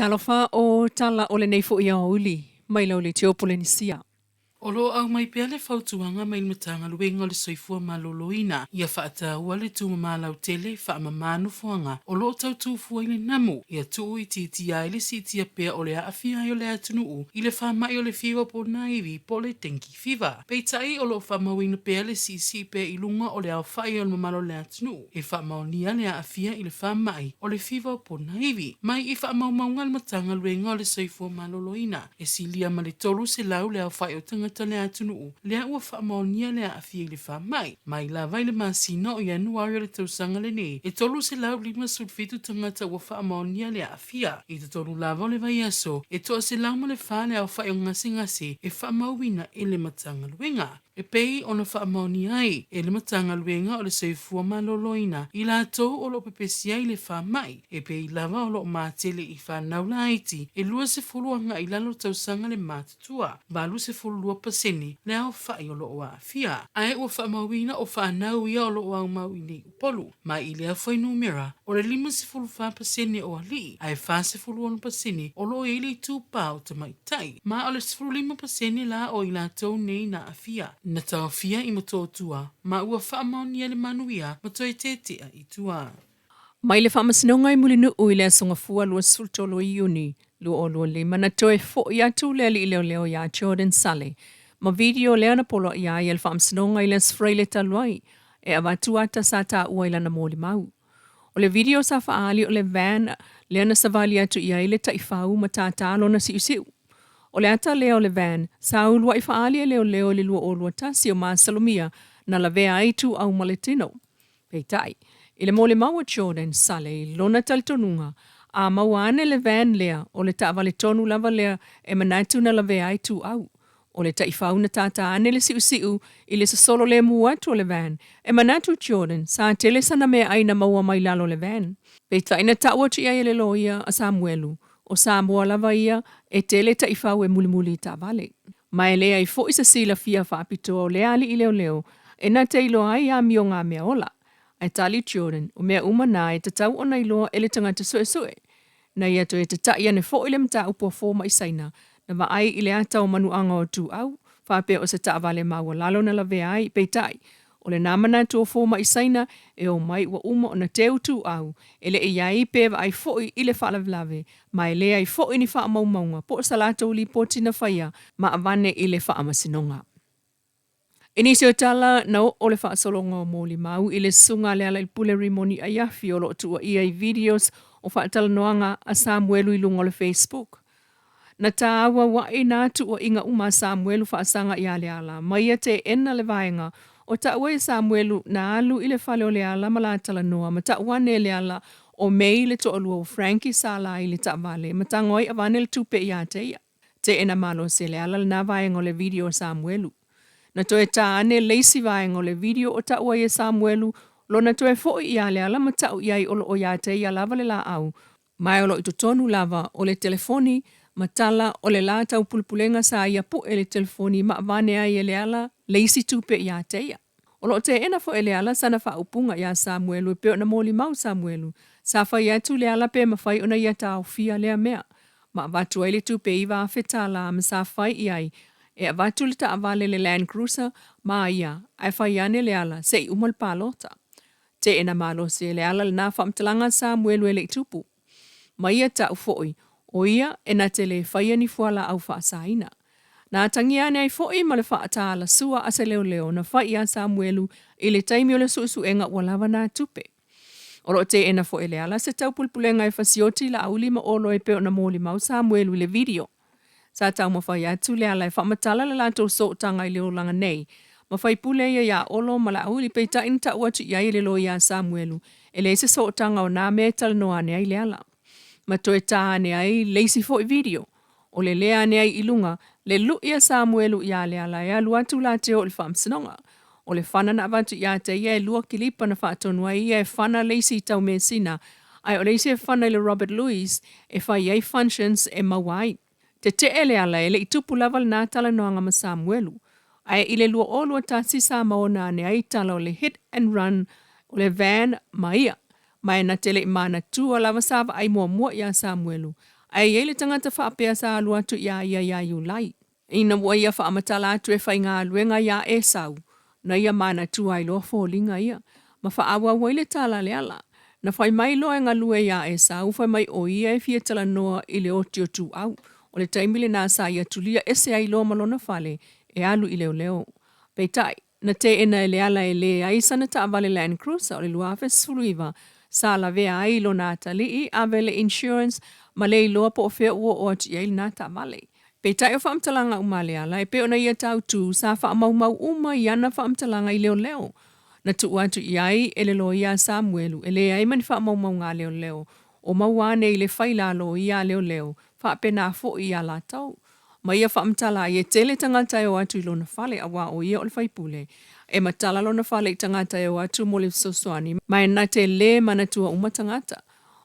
Tala Fou o tala o le nei fo ia uli, mai lau le teo Polenisia. O lo au mai pea le fautuanga mai matanga luenga le soifua maloloina. Ia whaata ua le tuma malau tele wha mamanu fuanga. O lo tau tufua ile namu. Ia tuu i titi ai le sitia pea o le aafia ai o le atunuu. I le whamai o le fiwa po naivi po le tenki fiva. Peitai o lo whamawina pea le sisi pea ilunga o le au whai o le mamalo le atunuu. E whamaonia le aafia i le whamai o le fiwa po naivi. Mai i whamaumaunga le matanga luenga o le soifua maloloina. E silia ma le tolu se lau le au whai o tanga le atunuu. Lea ua whaamaonia le aafia i le whamai. Mai la vai le masina o Januari le tausanga le ne. E tolu se lau 5 sulfitu tangata ua whaamaonia le aafia. I te tolu lava o le vai aso. E toa se lau ma le whale au whai o ngase e whaamauina e le matanga luenga. E pei ona whaamaonia ai e le matanga luenga o le soifua maloloina. I la tau o lo pepesia i le whamai. E pei lava o lo mātele i whanau la iti. E lua se fuluanga i lalo tausanga le mātutua. Balu se fulua paseni le au whai o lo o aafia. Ae ua whaamauina o whanau ia o lo o au mau i nei upolu. Mai i le awhai numera o le 5% o ali. Ae 5% o lo e ili tūpau ta mai tai. Ma o le 5% la o i la tau nei na aafia. Na tawhia i matotua, ma ua whaamaonia le manuia matoi tetea i tua. Mai le whamasinonga i mulinu ui le asonga fua lua sultolo i uni, lua o lua le mana toe fo i atu le ali leo leo ia Jordan Sale. Ma video lea na polo ia i le whamasinonga i le sfreile taluai, e avatu ata sa ta ua ilana mōli mau. O le video sa whaali o le van lea na savali atu ia i le taifau ma tātalo na siusiu. O le ata leo le van, sa ulua i whaali leo leo le lua o lua tasi o maa salomia na la vea aitu au maletino. Peitai, i le mole maua Jordan Sale lona talitonunga, a mawane le van lea o le taavale tonu lava lea e manatu na la vea aitu au. O le taifau na tata ane le siu i le sasolo le muatu o le van, e manatu Jordan sa tele sana mea aina maua mai lalo le van. Peitai na tawatu ia le loia a Samuelu. O Samoa lava ia e tele taifau e mulimuli ta vale. Mai lea i fo isa sila fia whaapito o le ali i leo leo, e na te ilo ai a mio ngā mea ola. Ai tali Jordan, o mea umana e tatau o na iloa e le tangata sue. Na ia to e tatai ane fo ile mta upua fōma i saina, na va ai i le ata o manu anga o tu au, whaapea o se ta vale maua lalo na la vea ai, peitai. O le namana tu o fōma i saina, e o mai ua uma o na teu tu au, e le e iai peva ai fōi i le whaalavlave, ma e le ai fōi ni wha maumaunga, po salato li poti na whaia, ma avane i le wha amasinonga. Inisio tala na o le wha solonga o mōli mau, i le sunga le ala i pule rimoni a yafi o lo tua i ai videos o wha tala noanga a Samuelu i lunga o le Facebook. Na tāua wa i nā tu o inga uma Samuelu wha asanga i ale ala, mai te ena le vaenga, o taua e Samuelu na alu i le whale o le ala ma la tala noa, ma taua ne le ala o mei le to alua o Frankie Sala i le taavale, ma tangoi avane le tupe i a teia. Te ena malo se le ala na vaenga o le video o Samuelu. Na toe ta ane leisi vaenga o le video o taua e Samuelu, lo na toe fo i ale ala ma tau i ai olo o ia teia lava le la au. Mai olo i tonu lava o le telefoni, matala o le la tau pulpulenga sa ia pu e le telefoni ma avane ai e le ala leisi tupe i a teia. O lo te ena fo e le ala sana wha upunga ia Samuelu e peo na mōli mau Samuelu. Sa whai atu le ala pe ma whai ona ia tau fia lea mea. Ma avatu ai le tupe i wa whetala ma sa whai i ai. E avatu le ta avale le Land Cruiser ma ia. Ai whai ane le ala se i umal palota. Te ena malo se le ala le na whamtalanga Samuelu e le tupu. Ma ia tau foi. O ia e na te le whai ni fuala au wha saina. Na tangi ane ai foi ma le whaatala sua asa leo leo na whai a Samuelu i le taimi o le susu enga walawa na tupe. Oro te ena foi le ala se tau pulpulenga e whasioti la auli ma olo e peo na mōli mau Samuelu i le video. Sa tau ma whai atu le ala e whamatala le lantou so tanga i leo langa nei. Ma whai pule ia olo ma la auli pe ta in ta uatu ia i le lo ia Samuelu e le se so tanga o nā me tala no ane ai le ala. Ma toe ta ane ai leisi foi video. O le lea ane ai ilunga le lu ia Samuelu ia le ala e alu atu la te o le whamsinonga. O le whana na avantu ia te ia e lua kilipa na whaatonua ia e whana leisi tau me sina. Ai o leisi e whana le Robert Louis e whai ei functions e mawai. Te ele ala e le itupu lava le nā tala noanga ma Samuelu. Ai i le lua olua tasi sa maona ane ai tala o le hit and run o le van ma ia. Mai na tele i mana tua lava sava ai mua ia Samuelu. Ai ele tangata whaapea sa alua tu ia iulai. Ina mua ia whaamatala atu e whainga luenga ia e sau. Na ia mana tu ai loa fōlinga ia. Ma whaawa waile tala leala. Na whai mai loa ngā lue ia e sau, whai mai o ia e fia tala noa i le otio tu au. O le taimile nā sa ia tulia ese ai loa malona whale e alu i leo leo. Peitai, na te ena e leala e le aisa na ta vale Land Cruiser o le luafe suluiva sa la vea ai lo nā tali i avele insurance ma le loa po o fea ua o ati ai nā ta vale. Peitai o whaamtalanga umaleala e peo na ia tau tu sa whaamaumau uma i ana whaamtalanga i leo leo. Na tu atu iai e le lo ia Samuelu e le ai mani whaamaumau ngā leo leo. O mauane i le whaila lo ia leo leo. Whaapena fo i a la tau. Ma ia whaamtala i e tele tangata o atu i lona whale awa o ia o le whaipule. E matala lona whale i tangata o atu mo le sosoani. Ma e nate le manatua umatangata.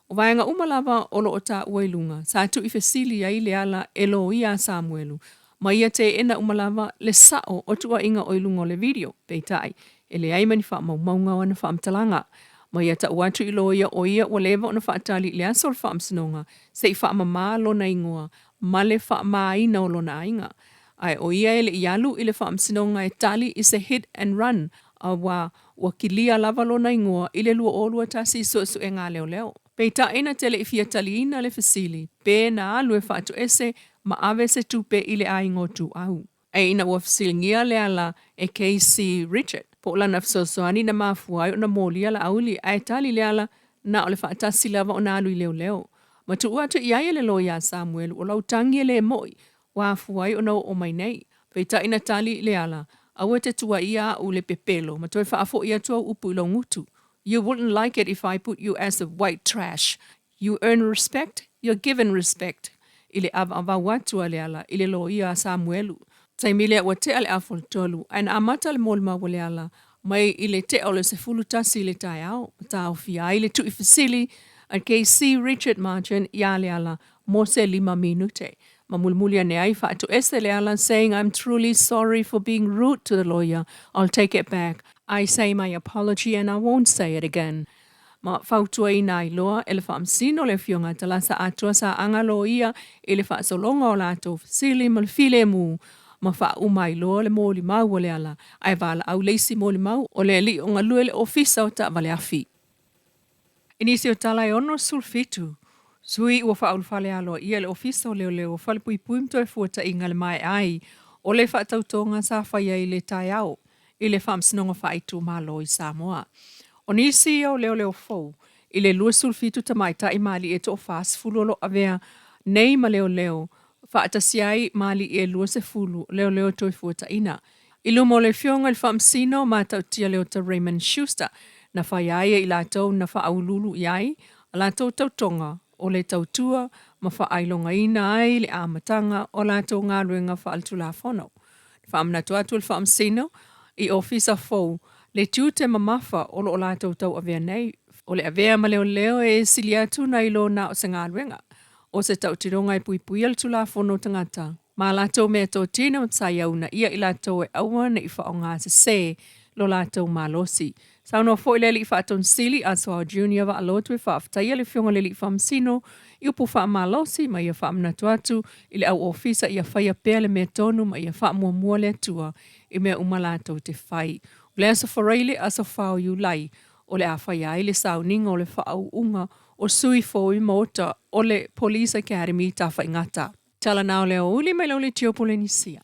O vaenga umalava o lo o ta uailunga. Sa atu i fesili ai le ala e lo ia Samuelu. Ma ia te ena umalava le sao o tua inga oilunga o le video. Peitai. E le ai mani wha maunga wana whaamtalanga. Ma ia ta uatu i lo ia o ia o lewa o na whaatali le asol whaamsinonga. Se i whaamama lo na ingoa. Ma le whaama ina o lo na ainga. Ai o ia ele ialu i le whaamsinonga e tali is a hit and run. A wa kilia lava lo na ingoa i le lua olua tasi su e ngā leo leo. Peita ina tele i fia tali ina le fasili. Pe na alu e whaatu ese ma ave se tupe i le aingo tu au. E ina ua fasili ngia le ala e KC Richard. Po la nafsosoani na mafuai o na moli ala auli ai tali le ala na o le whaatasi lava o na alu i leo leo. Ma tu uatu iai le lo ia Samuel o lau tangi le moi wa fuai o na o mai nei. Peita ina tali le ala. Awe te tua ia u le pepelo. Ma toi whaafo ia tua upu ilo ngutu. You wouldn't like it if I put you as a white trash. You earn respect, you're given respect. Ile ava watu ale ala, ile lo ia Samuelu. Taimile wa te ale afol tolu, an amata le molma wale ala, mai ile te ole se fulu tasi ile tai au, ta au fia ile tu ifisili, an KC Richard Martin ia ale ala, mo se 5 minute. Mamulmulia ne ai fa tu ese le ala saying, I'm truly sorry for being rude to the lawyer. I'll take it back. I say my apology and I won't say it again. Ma fautua i nai loa, ele wha amsino le fionga tala sa atua sa angalo ia, ele wha solonga o lato, sili mal file mu, ma wha umai loa le mōli mau o le ala, ai wala au leisi mōli mau, o le li o ngā lue le ofisa o ta vale afi. Inisi o tala e ono sulfitu, sui ua wha aulfale aloa ia le ofisa o leo leo, whale pui pui mto e fuata i ngale mai ai, o le wha tautonga sa whaia i le tai au, i le wha amsinonga wha aitu malo i Samoa. O nisi au leo leo fau, i le lua sulfitu tamaita i mali e to fast fulolo avea nei ma leo leo, wha atasiai mali e lua se fulu leo leo to i fuata ina. I lumo le fionga il whamsino ma tautia leo ta Raymond Schuster, na whaiaia i latou na wha aululu iai, a latou tautonga o le tautua ma wha ailonga ina ai le amatanga o latou ngā luenga wha altula whono. Wha amnatu atu il whamsino i ofisa fau, le tūte mamafa o lo latou tau avea nei, o le avea ma leo leo e sili atu na ilo na o se ngā luenga, o se tau tironga i pui pui altula whono tangata. Ma latou mea tō tina o tsai au na ia i latou e aua na i wha o ngā se lo latou malosi. Sauno fo i leli i whaaton sili a soa junior wa alotu e whaaftaia le fionga leli i whamsino, i upu wha malosi ma ia wha amnatu atu, i le au ofisa i a whaia pēle mea tonu ma ia wha mua mua le atua i mea umalatou te whai. O le aso whareile aso whao iu lai, o le a whaia i le sauninga o le whaau unga o sui fo i mota o le Police Academy ta whaingata. Tala nao leo uli mai lau le tiopole nisia.